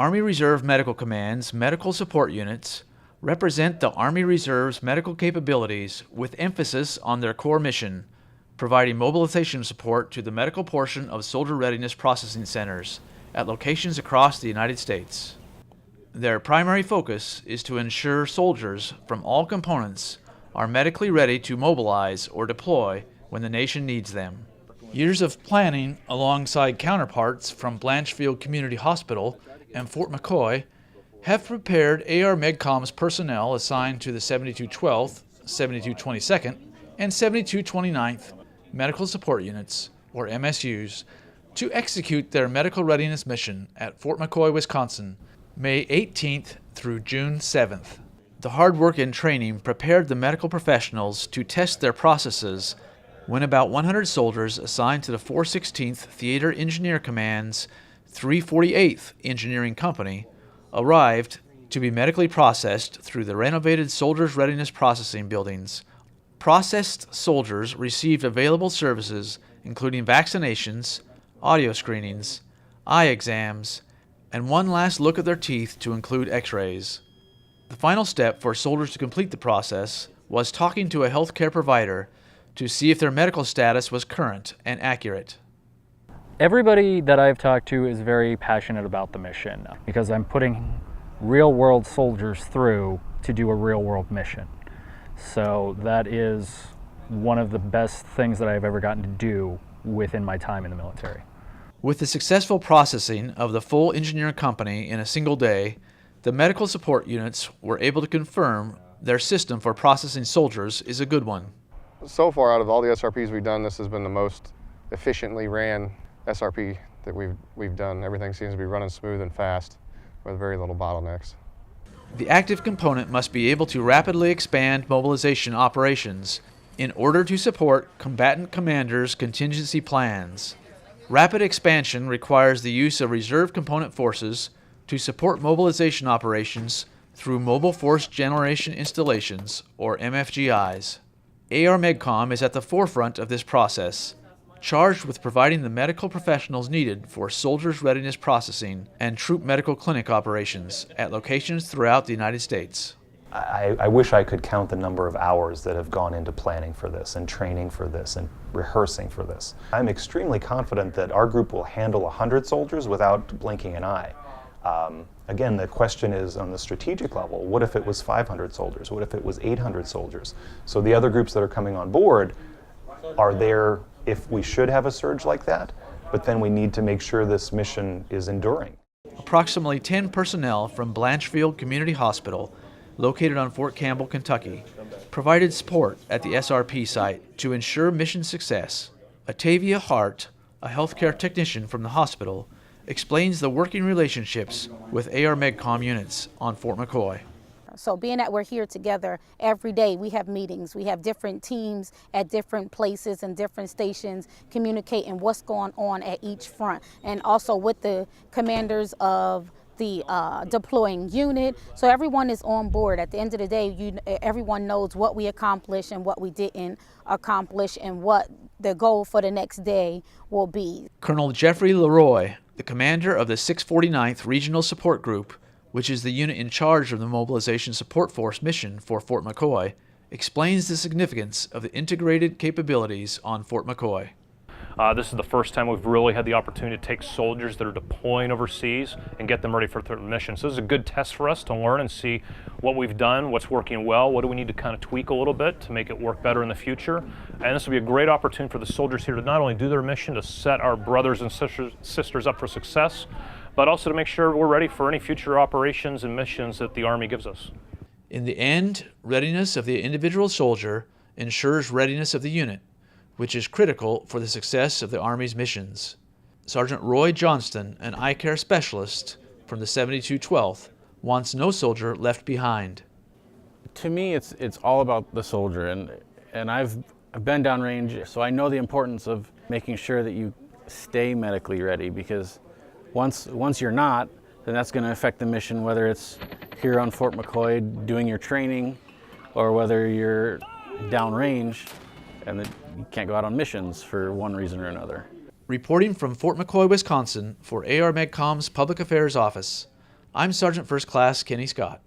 Army Reserve Medical Command's medical support units represent the Army Reserve's medical capabilities with emphasis on their core mission, providing mobilization support to the medical portion of Soldier Readiness Processing Centers at locations across the United States. Their primary focus is to ensure soldiers from all components are medically ready to mobilize or deploy when the nation needs them. Years of planning alongside counterparts from Blanchfield Community Hospital and Fort McCoy have prepared AR-MEDCOM's personnel assigned to the 7212th, 7222nd, and 7229th Medical Support Units, or MSUs, to execute their medical readiness mission at Fort McCoy, Wisconsin, May 18th through June 7th. The hard work and training prepared the medical professionals to test their processes when about 100 soldiers assigned to the 416th Theater Engineer Command's 348th Engineering Company arrived to be medically processed through the renovated Soldiers Readiness Processing buildings. Processed soldiers received available services including vaccinations, audio screenings, eye exams, and one last look at their teeth to include x-rays. The final step for soldiers to complete the process was talking to a healthcare provider to see if their medical status was current and accurate. Everybody that I've talked to is very passionate about the mission because I'm putting real-world soldiers through to do a real-world mission. So that is one of the best things that I've ever gotten to do within my time in the military. With the successful processing of the full engineering company in a single day, the medical support units were able to confirm their system for processing soldiers is a good one. So far, out of all the SRPs we've done, this has been the most efficiently ran SRP that we've done. Everything seems to be running smooth and fast with very little bottlenecks. The active component must be able to rapidly expand mobilization operations in order to support combatant commanders' contingency plans. Rapid expansion requires the use of reserve component forces to support mobilization operations through Mobile Force Generation Installations, or MFGIs. AR-MEDCOM is at the forefront of this process, charged with providing the medical professionals needed for Soldiers Readiness Processing and Troop Medical Clinic operations at locations throughout the United States. I wish I could count the number of hours that have gone into planning for this and training for this and rehearsing for this. I'm extremely confident that our group will handle 100 soldiers without blinking an eye. Again, the question is on the strategic level, what if it was 500 soldiers? What if it was 800 soldiers? So the other groups that are coming on board are there if we should have a surge like that, but then we need to make sure this mission is enduring. Approximately 10 personnel from Blanchfield Community Hospital, located on Fort Campbell, Kentucky, provided support at the SRP site to ensure mission success. Atavia Hart, a healthcare technician from the hospital, explains the working relationships with AR-MEDCOM units on Fort McCoy. So being that we're here together every day, we have meetings, we have different teams at different places and different stations communicating what's going on at each front, and also with the commanders of the deploying unit. So everyone is on board. At the end of the day, everyone knows what we accomplished and what we didn't accomplish and what the goal for the next day will be. Colonel Jeffrey Leroy, the commander of the 649th Regional Support Group, which is the unit in charge of the Mobilization Support Force mission for Fort McCoy, explains the significance of the integrated capabilities on Fort McCoy. This is the first time we've really had the opportunity to take soldiers that are deploying overseas and get them ready for their mission. So this is a good test for us to learn and see what we've done, what's working well, what do we need to kind of tweak a little bit to make it work better in the future. And this will be a great opportunity for the soldiers here to not only do their mission, to set our brothers and sisters up for success, but also to make sure we're ready for any future operations and missions that the Army gives us. In the end, readiness of the individual soldier ensures readiness of the unit, which is critical for the success of the Army's missions. Sergeant Roy Johnston, an eye care specialist from the 7212th, wants no soldier left behind. To me, it's all about the soldier, and I've been downrange, so I know the importance of making sure that you stay medically ready, because once you're not, then that's going to affect the mission, whether it's here on Fort McCoy doing your training or whether you're downrange and you can't go out on missions for one reason or another. Reporting from Fort McCoy, Wisconsin for AR-MEDCOM's Public Affairs Office, I'm Sergeant First Class Kenny Scott.